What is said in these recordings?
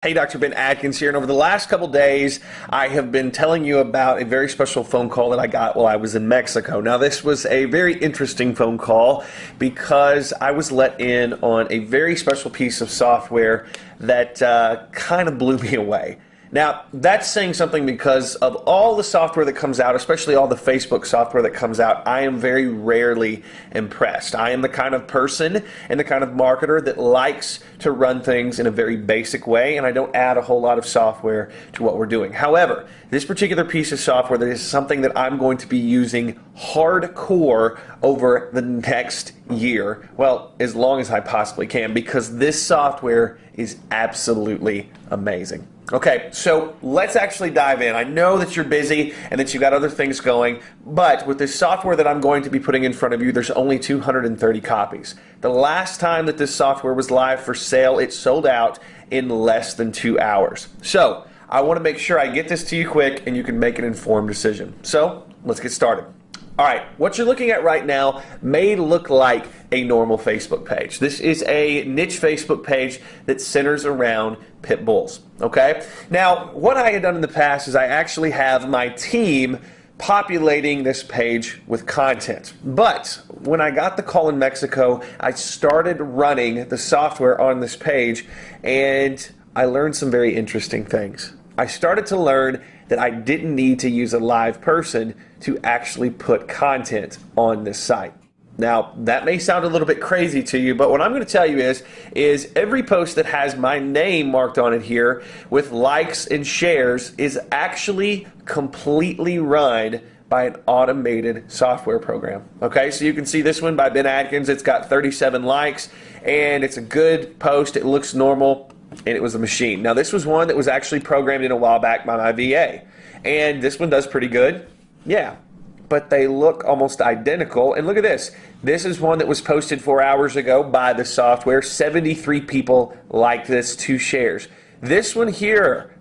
Hey, Dr. Ben Atkins here, and over the last couple days, I have been telling you about a very special phone call that I got while I was in Mexico. Now, this was a very interesting phone call because I was let in on a very special piece of software that kind of blew me away. Now, that's saying something because of all the software that comes out, especially all the Facebook software that comes out, I am very rarely impressed. I am the kind of person and the kind of marketer that likes to run things in a very basic way, and I don't add a whole lot of software to what we're doing. However, this particular piece of software that is something that I'm going to be using hardcore over the next year, well, as long as I possibly can, because this software is absolutely amazing. Okay, so let's actually dive in. I know that you're busy and that you've got other things going, but with this software that I'm going to be putting in front of you, there's only 230 copies. The last time that this software was live for sale, it sold out in less than 2 hours. So I want to make sure I get this to you quick and you can make an informed decision. So let's get started. All right, what you're looking at right now may look like a normal Facebook page. This is a niche Facebook page that centers around pit bulls, okay? Now, what I had done in the past is I actually have my team populating this page with content. But when I got the call in Mexico, I started running the software on this page and I learned some very interesting things. I started to learn that I didn't need to use a live person to actually put content on this site. Now, that may sound a little bit crazy to you, but what I'm going to tell you is every post that has my name marked on it here with likes and shares is actually completely run by an automated software program. Okay, so you can see this one by Ben Atkins. It's got 37 likes, and it's a good post. It looks normal. And it was a machine. Now, this was one that was actually programmed in a while back by my VA. And this one does pretty good. Yeah. But they look almost identical. And look at this. This is one that was posted 4 hours ago by the software. 73 people liked this, 2 shares. This one here,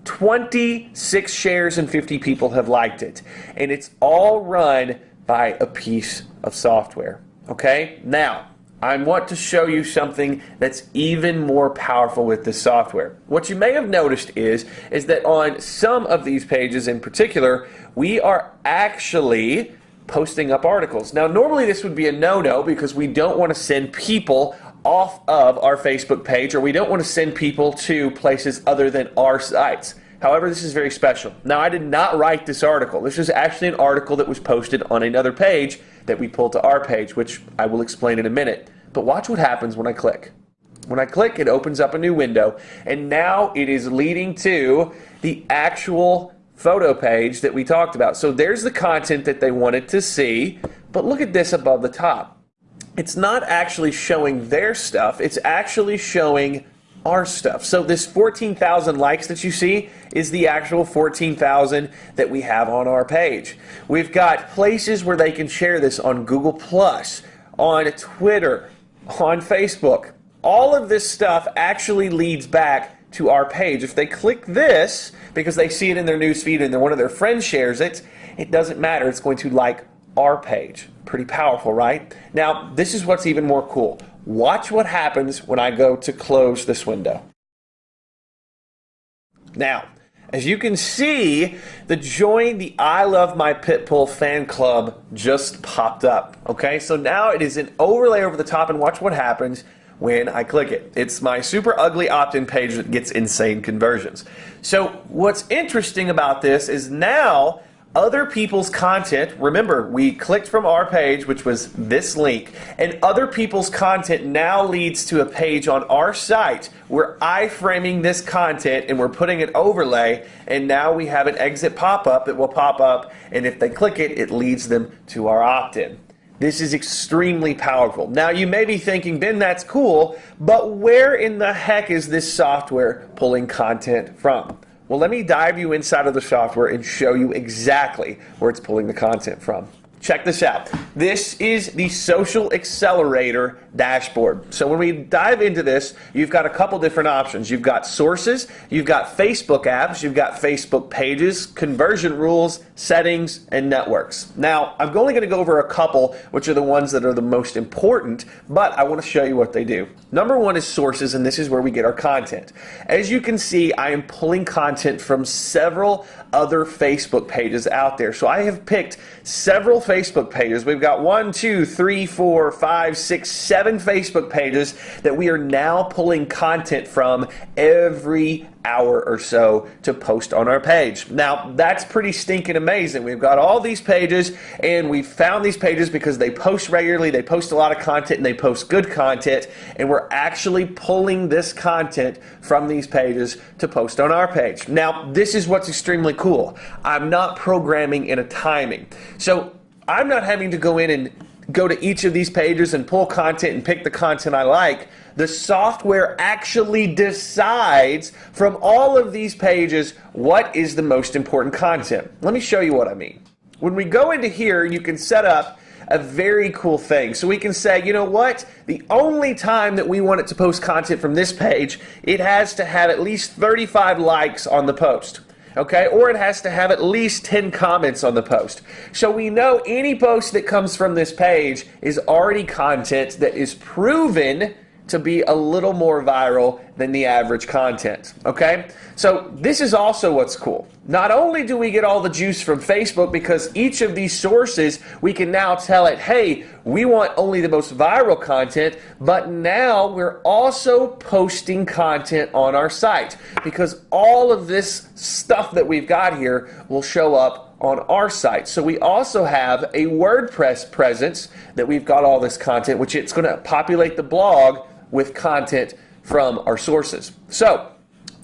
26 shares and 50 people have liked it. And it's all run by a piece of software. Okay? Now, I want to show you something that's even more powerful with this software. What you may have noticed is that on some of these pages in particular, we are actually posting up articles. Now, normally this would be a no-no because we don't want to send people off of our Facebook page, or we don't want to send people to places other than our sites. However, this is very special. Now, I did not write this article. This is actually an article that was posted on another page that we pulled to our page, which I will explain in a minute. But watch what happens when I click. When I click, it opens up a new window, and now it is leading to the actual photo page that we talked about. So there's the content that they wanted to see, but look at this above the top. It's not actually showing their stuff, it's actually showing our stuff. So this 14,000 likes that you see is the actual 14,000 that we have on our page. We've got places where they can share this on Google+, on Twitter, on Facebook. All of this stuff actually leads back to our page. If they click this, because they see it in their newsfeed and one of their friends shares it, it doesn't matter. It's going to like our page. Pretty powerful, right? Now, this is what's even more cool. Watch what happens when I go to close this window. Now, as you can see, the Join the I Love My Pitbull fan club just popped up. Okay, so now it is an overlay over the top, and watch what happens when I click it. It's my super ugly opt-in page that gets insane conversions. So what's interesting about this is now other people's content, remember, we clicked from our page, which was this link, and other people's content now leads to a page on our site. We're iframing this content and we're putting an overlay, and now we have an exit pop-up that will pop up, and if they click it, it leads them to our opt-in. This is extremely powerful. Now, you may be thinking, Ben, that's cool, but where in the heck is this software pulling content from? Well, let me dive you inside of the software and show you exactly where it's pulling the content from. check this out. This is the Social Accelerator dashboard. So when we dive into this, you've got a couple different options. You've got sources, you've got Facebook apps, you've got Facebook pages, conversion rules, settings, and networks. Now, I'm only going to go over a couple, which are the ones that are the most important, but I want to show you what they do. Number one is sources, and this is where we get our content. As you can see, I am pulling content from several other Facebook pages out there. So I have picked several Facebook pages. We've got 1, 2, 3, 4, 5, 6, 7 Facebook pages that we are now pulling content from every hour or so to post on our page. Now, that's pretty stinking amazing. We've got all these pages, and we found these pages because they post regularly, they post a lot of content, and they post good content, and we're actually pulling this content from these pages to post on our page. Now, this is what's extremely cool. I'm not programming in a timing. So I'm not having to go in and go to each of these pages and pull content and pick the content I like. The software actually decides from all of these pages what is the most important content. Let me show you what I mean. When we go into here, you can set up a very cool thing. So we can say, you know what? The only time that we want it to post content from this page, it has to have at least 35 likes on the post. Okay, or it has to have at least 10 comments on the post. So we know any post that comes from this page is already content that is proven to be a little more viral than the average content. Okay, so this is also what's cool. Not only do we get all the juice from Facebook, because each of these sources we can now tell it, hey, we want only the most viral content, but now we're also posting content on our site, because all of this stuff that we've got here will show up on our site. So we also have a WordPress presence that we've got all this content, which it's going to populate the blog with content from our sources. So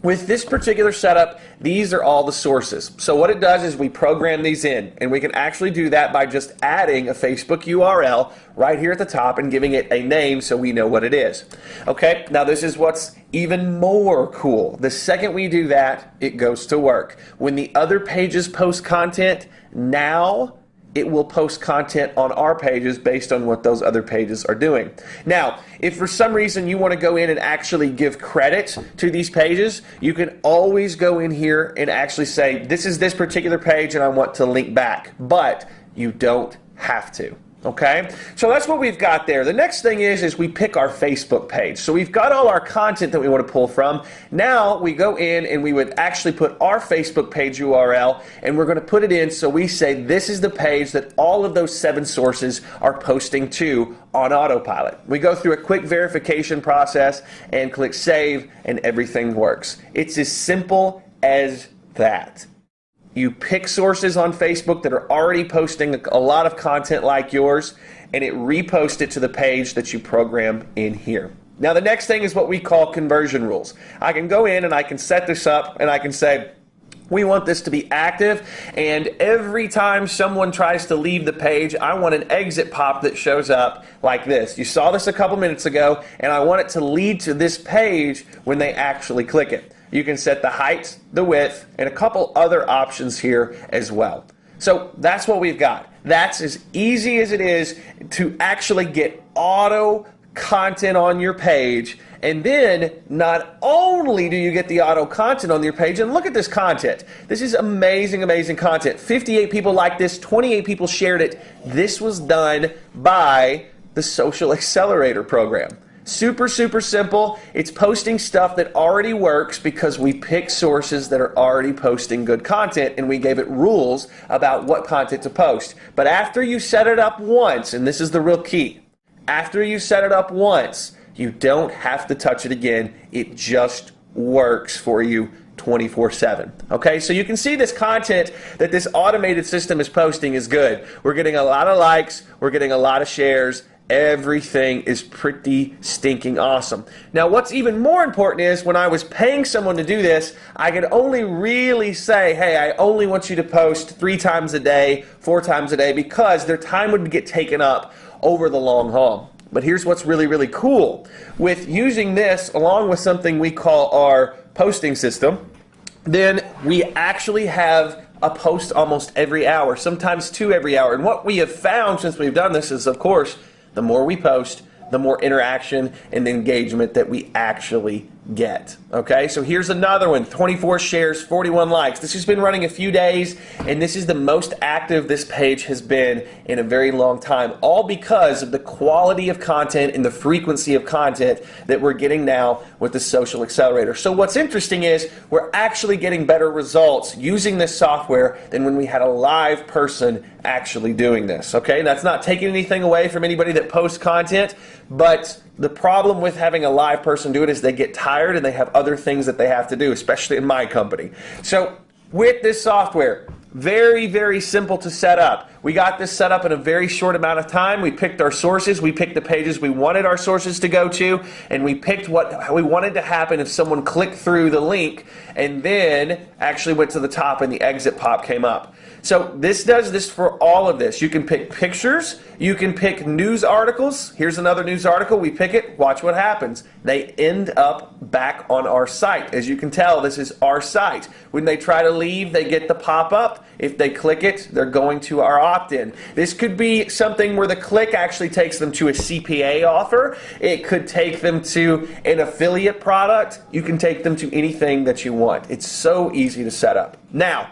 with this particular setup, these are all the sources. So what it does is we program these in, and we can actually do that by just adding a Facebook URL right here at the top and giving it a name so we know what it is. Okay, now this is what's even more cool. The second we do that, it goes to work. When the other pages post content, now it will post content on our pages based on what those other pages are doing. Now, if for some reason you want to go in and actually give credit to these pages, you can always go in here and actually say, this is this particular page and I want to link back. But you don't have to. Okay, so that's what we've got there. The next thing is we pick our Facebook page. So we've got all our content that we want to pull from. Now we go in and we would actually put our Facebook page URL, and we're going to put it in so we say this is the page that all of those 7 sources are posting to on autopilot. We go through a quick verification process and click save, and everything works. It's as simple as that. You pick sources on Facebook that are already posting a lot of content like yours, and it reposts it to the page that you program in here. Now the next thing is what we call conversion rules. I can go in and I can set this up and I can say, we want this to be active, and every time someone tries to leave the page, I want an exit pop that shows up like this. You saw this a couple minutes ago, and I want it to lead to this page when they actually click it. You can set the height, the width, and a couple other options here as well. So that's what we've got. That's as easy as it is to actually get auto content on your page. And then not only do you get the auto content on your page, and look at this content. This is amazing, amazing content. 58 people liked this, 28 people shared it. This was done by the Social Accelerator program. Super, super simple. It's posting stuff that already works because we pick sources that are already posting good content, and we gave it rules about what content to post. But after you set it up once, and this is the real key, after you set it up once, you don't have to touch it again. It just works for you 24/7. Okay, so you can see this content that this automated system is posting is good. We're getting a lot of likes, we're getting a lot of shares. Everything is pretty stinking awesome. Now what's even more important is when I was paying someone to do this, I could only really say, hey, I only want you to post 3 times a day, 4 times a day, because their time would get taken up over the long haul. But here's what's really, really cool. With using this along with something we call our posting system, then we actually have a post almost every hour, sometimes two every hour. And what we have found since we've done this is, of course, the more we post, the more interaction and engagement that we actually get. Okay, so here's another one, 24 shares, 41 likes. This has been running a few days, and this is the most active this page has been in a very long time, all because of the quality of content and the frequency of content that we're getting now with the Social Accelerator. So what's interesting is we're actually getting better results using this software than when we had a live person actually doing this. Okay, that's not taking anything away from anybody that posts content, but the problem with having a live person do it is they get tired and they have other things that they have to do, especially in my company. So with this software, very, very simple to set up. We got this set up in a very short amount of time. We picked our sources, we picked the pages we wanted our sources to go to, and we picked what we wanted to happen if someone clicked through the link and then actually went to the top and the exit pop came up. So this does this for all of this. You can pick pictures, you can pick news articles. Here's another news article. We pick it, watch what happens. They end up back on our site. As you can tell, this is our site. When they try to leave, they get the pop-up. If they click it, they're going to our opt-in. This could be something where the click actually takes them to a CPA offer. It could take them to an affiliate product. You can take them to anything that you want. It's so easy to set up. Now,